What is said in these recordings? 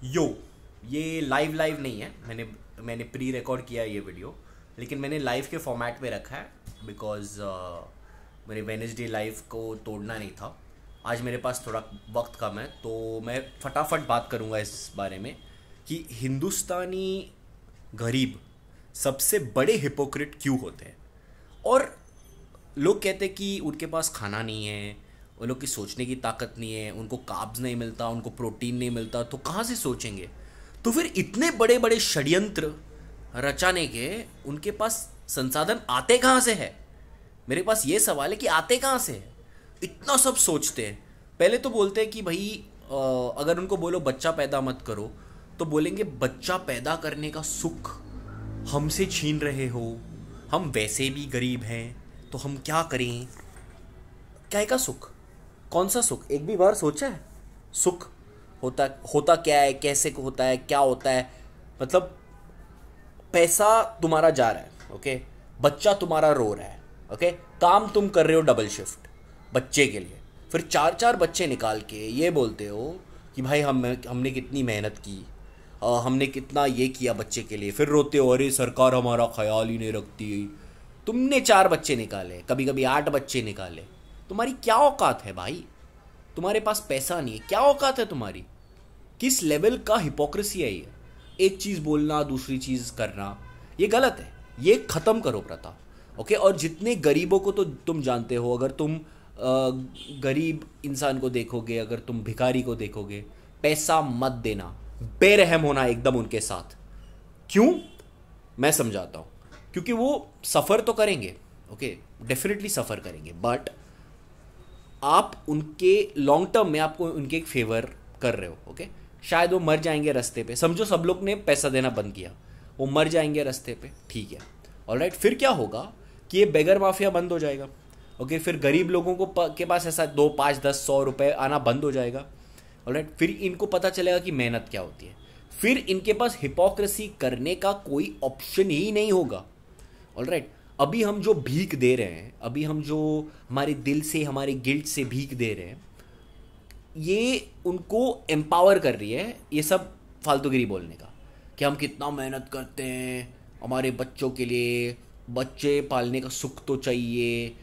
यो, ये लाइव नहीं है। मैंने प्री रिकॉर्ड किया है ये वीडियो, लेकिन मैंने लाइव के फॉर्मेट में रखा है बिकॉज मेरे वेडनेसडे लाइव को तोड़ना नहीं था। आज मेरे पास थोड़ा वक्त कम है तो मैं फटाफट बात करूंगा इस बारे में कि हिंदुस्तानी गरीब सबसे बड़े हिपोक्रेट क्यों होते हैं। और लोग कहते हैं कि उनके पास खाना नहीं है, उन लोग की सोचने की ताकत नहीं है, उनको कार्ब्स नहीं मिलता, उनको प्रोटीन नहीं मिलता, तो कहाँ से सोचेंगे। तो फिर इतने बड़े बड़े षड्यंत्र रचाने के उनके पास संसाधन आते कहाँ से है। मेरे पास ये सवाल है कि आते कहाँ से है। इतना सब सोचते हैं। पहले तो बोलते हैं कि भाई अगर उनको बोलो बच्चा पैदा मत करो तो बोलेंगे बच्चा पैदा करने का सुख हमसे छीन रहे हो, हम वैसे भी गरीब हैं तो हम क्या करें। क्या का सुख, कौन सा सुख, एक भी बार सोचा है सुख होता होता क्या है, कैसे होता है, क्या होता है। मतलब पैसा तुम्हारा जा रहा है, ओके, बच्चा तुम्हारा रो रहा है, ओके, काम तुम कर रहे हो डबल शिफ्ट बच्चे के लिए, फिर चार चार बच्चे निकाल के ये बोलते हो कि भाई हमने कितनी मेहनत की, हमने कितना ये किया बच्चे के लिए, फिर रोते हो अरे सरकार हमारा ख्याल ही नहीं रखती। तुमने चार बच्चे निकाले, कभी कभी 8 बच्चे निकाले, तुम्हारी क्या औकात है भाई। तुम्हारे पास पैसा नहीं है, क्या औकात है तुम्हारी। किस लेवल का हिपोक्रेसी है ये। एक चीज़ बोलना दूसरी चीज़ करना, ये गलत है। ये ख़त्म करो प्रथा, ओके। और जितने गरीबों को तो तुम जानते हो, अगर तुम गरीब इंसान को देखोगे, अगर तुम भिखारी को देखोगे, पैसा मत देना, बेरहम होना एकदम उनके साथ। क्यों, मैं समझाता हूँ। क्योंकि वो सफ़र तो करेंगे, ओके, डेफिनेटली सफ़र करेंगे, बट आप उनके लॉन्ग टर्म में आपको उनके एक फेवर कर रहे हो, ओके। शायद वो मर जाएंगे रास्ते पे, समझो सब लोग ने पैसा देना बंद किया, वो मर जाएंगे रास्ते पे, ठीक है, ऑलराइट। फिर क्या होगा कि ये बेगर माफिया बंद हो जाएगा, ओके। फिर गरीब लोगों को के पास ऐसा 2, 5, 10, 100 रुपए आना बंद हो जाएगा, ऑलराइट। फिर इनको पता चलेगा कि मेहनत क्या होती है। फिर इनके पास हिपोक्रेसी करने का कोई ऑप्शन ही नहीं होगा, ऑलराइट। अभी हम जो भीख दे रहे हैं, अभी हम जो हमारे दिल से, हमारे गिल्ट से भीख दे रहे हैं, ये उनको एम्पावर कर रही है ये सब फालतूगिरी बोलने का कि हम कितना मेहनत करते हैं हमारे बच्चों के लिए, बच्चे पालने का सुख तो चाहिए।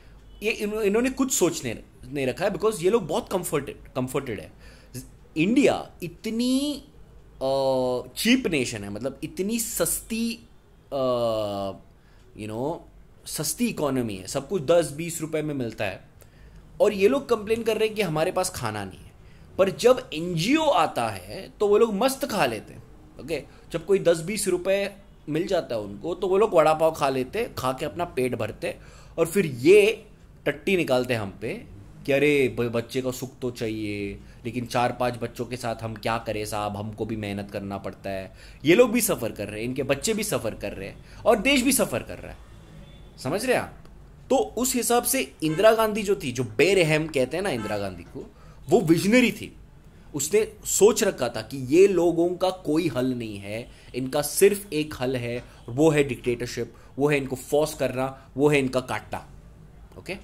ये इन्होंने कुछ सोचने नहीं रखा है बिकॉज ये लोग बहुत कंफर्टेड है। इंडिया इतनी चीप नेशन है, मतलब इतनी सस्ती सस्ती इकोनॉमी है, सब कुछ 10-20 रुपए में मिलता है, और ये लोग कंप्लेन कर रहे हैं कि हमारे पास खाना नहीं है। पर जब एनजीओ आता है तो वो लोग मस्त खा लेते हैं, ओके। जब कोई 10-20 रुपए मिल जाता है उनको तो वो लोग वड़ा पाव खा लेते, खा के अपना पेट भरते, और फिर ये टट्टी निकालते हैं हम पे कि अरे बच्चे का सुख तो चाहिए, लेकिन 4-5 बच्चों के साथ हम क्या करें साहब, हमको भी मेहनत करना पड़ता है। ये लोग भी सफ़र कर रहे हैं, इनके बच्चे भी सफ़र कर रहे हैं, और देश भी सफ़र कर रहा है, समझ रहे हैं आप। तो उस हिसाब से इंदिरा गांधी जो थी, जो बेरहम कहते हैं ना इंदिरा गांधी को, वो विजनरी थी। उसने सोच रखा था कि ये लोगों का कोई हल नहीं है, इनका सिर्फ एक हल है, वो है डिक्टेटरशिप, वो है इनको फोर्स करना, वो है इनका काटना, ओके।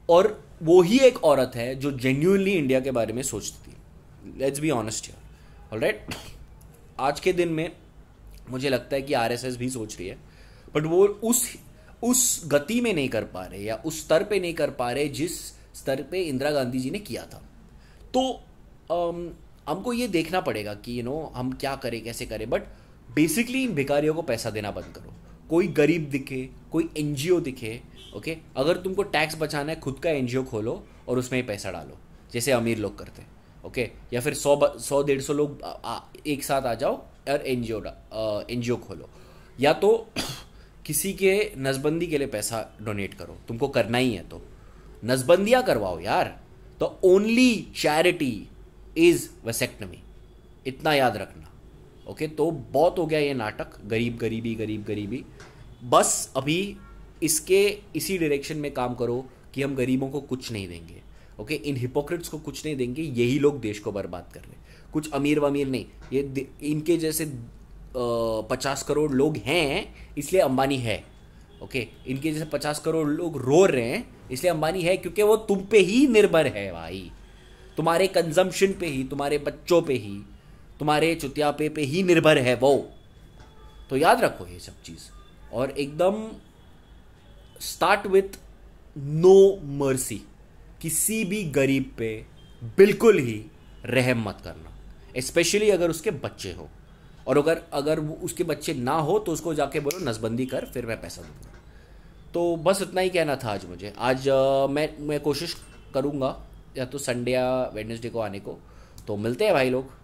और वो ही एक औरत है जो जेन्युइनली इंडिया के बारे में सोचती थी। Let's be honest here, alright. आज के दिन में मुझे लगता है कि आरएसएस भी सोच रही है, बट वो उस गति में नहीं कर पा रहे, या उस स्तर पे नहीं कर पा रहे जिस स्तर पे इंदिरा गांधी जी ने किया था। तो हमको ये देखना पड़ेगा कि हम क्या करें, कैसे करें। बट बेसिकली इन भिखारियों को पैसा देना बंद करो। कोई गरीब दिखे, कोई एनजीओ दिखे, ओके, अगर तुमको टैक्स बचाना है खुद का एनजीओ खोलो और उसमें ही पैसा डालो, जैसे अमीर लोग करते हैं, ओके। या फिर 100-150 लोग एक साथ आ जाओ और एनजीओ खोलो, या तो किसी के नसबंदी के लिए पैसा डोनेट करो, तुमको करना ही है तो नसबंदियां करवाओ यार। तो ओनली चैरिटी इज वैसेक्टमी, इतना याद रखना, ओके। तो बहुत हो गया ये नाटक, गरीब गरीबी गरीब गरीबी। बस अभी इसी डायरेक्शन में काम करो कि हम गरीबों को कुछ नहीं देंगे, ओके। इन हिपोक्रेट्स को कुछ नहीं देंगे, यही लोग देश को बर्बाद कर रहे हैं। कुछ अमीर वमीर नहीं, ये इनके जैसे 50 करोड़ लोग हैं इसलिए अंबानी है, ओके। इनके जैसे 50 करोड़ लोग रो रहे हैं इसलिए अंबानी है, क्योंकि वो तुम पे ही निर्भर है भाई, तुम्हारे कंजम्पशन पे ही, तुम्हारे बच्चों पे ही, तुम्हारे चुतियापे पे ही निर्भर है वो। तो याद रखो ये सब चीज़, और एकदम स्टार्ट विथ नो मर्सी। किसी भी गरीब पे बिल्कुल ही रहम मत करना, स्पेशली अगर उसके बच्चे हो, और अगर अगर वो उसके बच्चे ना हो तो उसको जाके बोलो नसबंदी कर, फिर मैं पैसा दूंगा। तो बस इतना ही कहना था आज मुझे। आज मैं कोशिश करूँगा या तो संडे या वेडनेसडे को आने को। तो मिलते हैं भाई लोग।